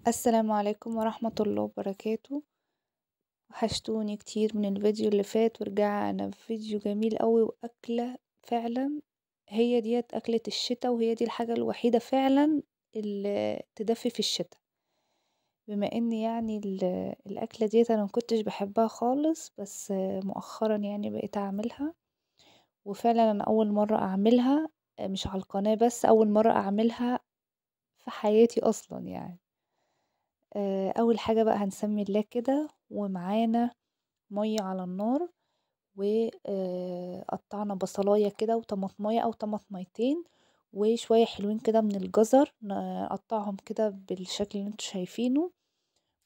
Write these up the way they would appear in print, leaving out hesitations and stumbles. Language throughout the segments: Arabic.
السلام عليكم ورحمة الله وبركاته. وحشتوني كتير من الفيديو اللي فات، ورجعنا بفيديو جميل قوي وأكلة فعلا. هي ديت أكلة الشتا، وهي دي الحاجة الوحيدة فعلا اللي تدفي في الشتا. بما ان يعني الأكلة ديت أنا مكنتش بحبها خالص، بس مؤخرا يعني بقيت أعملها. وفعلا أنا أول مرة أعملها، مش على القناة، بس أول مرة أعملها في حياتي أصلا يعني. أول حاجة بقى هنسمي الله كده، ومعانا مَيّة على النار، وقطّعنا بصلاية كده وطماطماية أو طماطميتين، وشوية حلوين كده من الجزر، نقطّعهم كده بالشكل اللي أنتم شايفينه،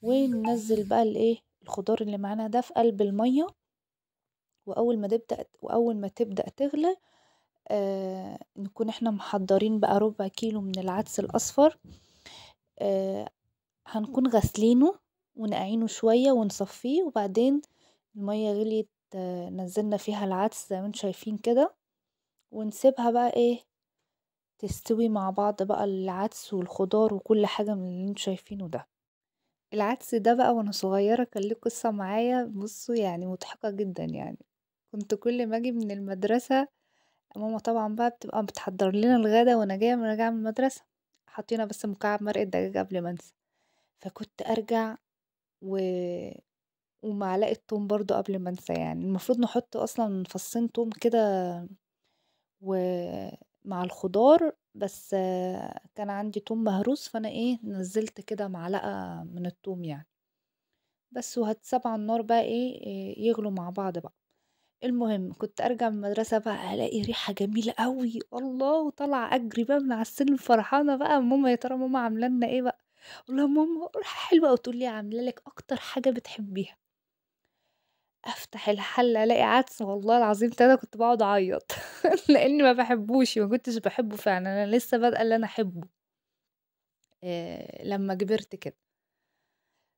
وننزّل بقى الخضار اللي معانا ده في قلب المَيّة. وأول ما تبدأ تغلى، نكون إحنا محضّرين بقى ربع كيلو من العدس الأصفر. آآ هنكون غاسلينه ونقعينه شوية ونصفيه، وبعدين المية غليت، نزلنا فيها العدس زي ما انتم شايفين كده، ونسيبها بقى تستوي مع بعض بقى، العدس والخضار وكل حاجة من اللي انتم شايفينه ده. العدس ده بقى وانا صغيرة كان ليه قصة معايا، بصوا يعني مضحكة جدا يعني. كنت كل ما اجي من المدرسة، ماما طبعا بقى بتبقى بتحضر لنا الغدا، وانا جاية راجعة من المدرسة حطينا بس مكعب مرقة دجاج قبل ما انسى. فكنت ارجع و ومعلقة توم برضه قبل ما انسى، يعني المفروض نحط اصلا فصين توم كده ومع الخضار، بس كان عندي توم مهروس، فانا نزلت كده معلقة من التوم يعني بس. وهتساب على النار بقى يغلوا مع بعض بقى. المهم كنت ارجع من المدرسة بقى الاقي ريحة جميلة قوي، الله، وطلع اجري بقى من على السلم فرحانة بقى. ماما يا ترى ماما عاملة لنا ايه بقى؟ اقول لها ماما ريحة حلوة، وتقول لي عاملة لك اكتر حاجة بتحبيها. افتح الحلة الاقي عدس، والله العظيم انا كنت بقعد اعيط لاني ما بحبوش، ما كنتش بحبه فعلا، انا لسه بادئه اللي انا احبه لما كبرت كده.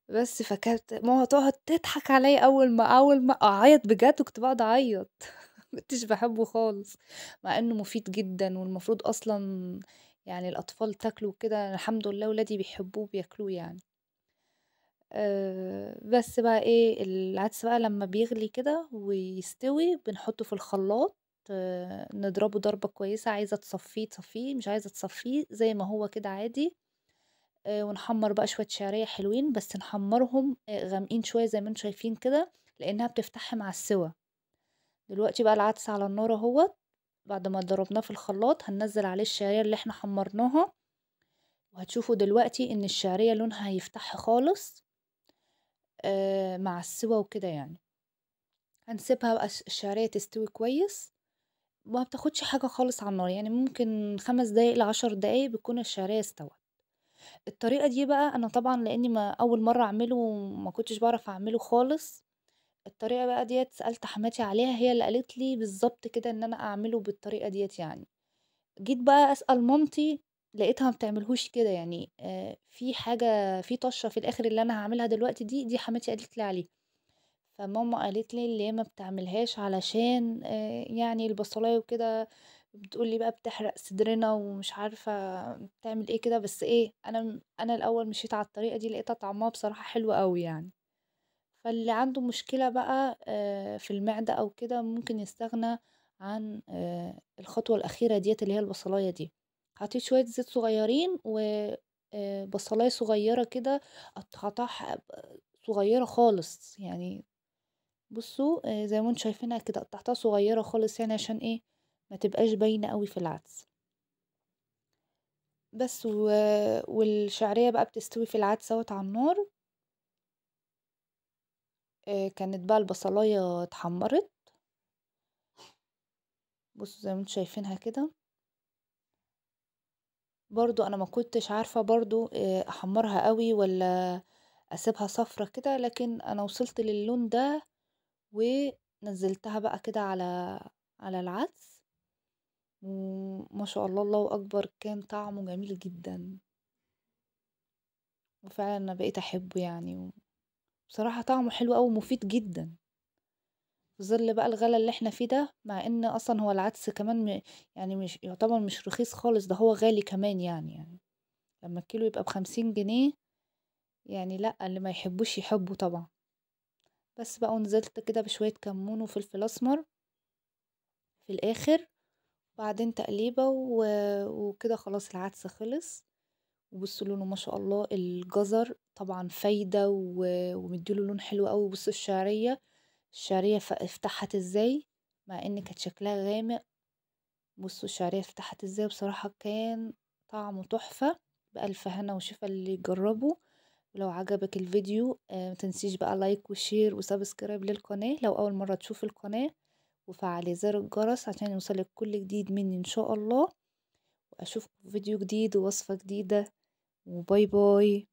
بس فكانت ماما تقعد تضحك عليا اول ما اعيط بجد، كنت بقعد اعيط ما كنتش بحبه خالص، مع انه مفيد جدا والمفروض اصلا يعني الاطفال تاكله كده. الحمد لله ولادي بيحبوه بياكلوه يعني. بس بقى العدس بقى لمّا بيغلي كده ويستوي بنحطه في الخلاط، نضربه ضربة كويسة، عايزة تصفّيه تصفّيه، مش عايزة تصفّيه زي ما هو كده عادي. ونحمّر بقى شوية شعرية حلوين، بس نحمّرهم غامقين شوية زي ما أنتم شايفين كده، لإنها بتفتح مع السِوَى. دلوقتي بقى العدس على النار أهوّة، بعد ما ضربناه في الخلاط هننزّل عليه الشعرية اللي إحنا حمّرناها، وهتشوفوا دلوقتي إن الشعرية لونها هيفتح خالص مع السِوَى وكده يعني. هنسيبها بقى الشعرية تستوي كويس، ما بتاخدش حاجة خالص على النار، يعني ممكن 5 دقايق ل10 دقايق بتكون الشعرية استوت. الطريقة دي بقى أنا طبعًا لإني ما أول مرّة أعمله وما كنتش باعرف أعمله خالص، الطريقة بقى ديّة سألت حماتي عليها، هي اللي قالت لي بالضبط كده إن أنا أعمله بالطريقة ديّة يعني. جيت بقى أسأل مامتي لقيتها ما بتعملهوش كده، يعني في حاجة في طشة في الآخر اللي أنا هاعملها دلوقتي دي حماتي قالت لي عليها. فماما قالت لي اللي هي ما بتعملهاش علشان يعني البصلاية وكده، بتقول لي بقى بتحرق صدرنا ومش عارفة بتعمل إيه كده، بس أنا الأول مشيت على الطريقة دي لقيتها طعمها بصراحة حلو أوي يعني. فاللي عنده مشكلة بقى في المعدة أو كده ممكن يستغنى عن الخطوة الأخيرة ديّة اللي هي البصلاية دي. حطيت شوية زيت صغيرين و بصلاية صغيرة كده قطعتها صغيرة خالص يعني. بُصّوا، زي ما أنتم شايفينها كده قطّعتها صغيّرة خالص يعني عشان ما تبقاش باينة أوي في العدس. بس والشعرية بقى بتستوي في العدس أهوّة على النار. كانت بقى البصلاية اتحمّرت، بُصّوا زي ما أنتم شايفينها كده. برضه أنا ما كنتش عارفة برضه أحمّرها أوي والّا أسيبها صفرا كده، لكن أنا وصلت للون ده ونزّلتها بقى كده على العدس، وما شاء الله، الله أكبر، كان طعمه جميل جدًا. وفعلًا أنا بقيت أحبه يعني، وبصراحة طعمه حلو أوي ومفيد جدًا، في ظل بقى الغلا اللي إحنا فيه ده، مع إن أصلًا هو العدس كمان يعني مش يعتبر مش رخيص خالص، ده هو غالي كمان يعني لمّا الكيلو يبقى ب50 جنيه، يعني لأ، اللي ما يحبوش يحبوا طبعًا. بس بقى ونزلت كده بشوية كمون وفلفل أسمر في الآخر، وبعدين تقليبة وكده خلاص العدس خلص. وبصوا لونه ما شاء الله، الجزر طبعا فايدة ومديله لون حلو قوي. بصوا الشعرية افتحت ازاي، مع ان كانت شكلها غامق. بصوا الشعرية فتحت ازاي، بصراحة كان طعمه تحفة. بألف هنا وشفا اللي يجربه. ولو عجبك الفيديو متنسيش بقى لايك وشير وسبسكرايب للقناة لو أول مرة تشوف القناة، وفعلي زر الجرس عشان يوصلك كل جديد مني إن شاء الله. وأشوفكم في فيديو جديد ووصفة جديدة، وباي باي.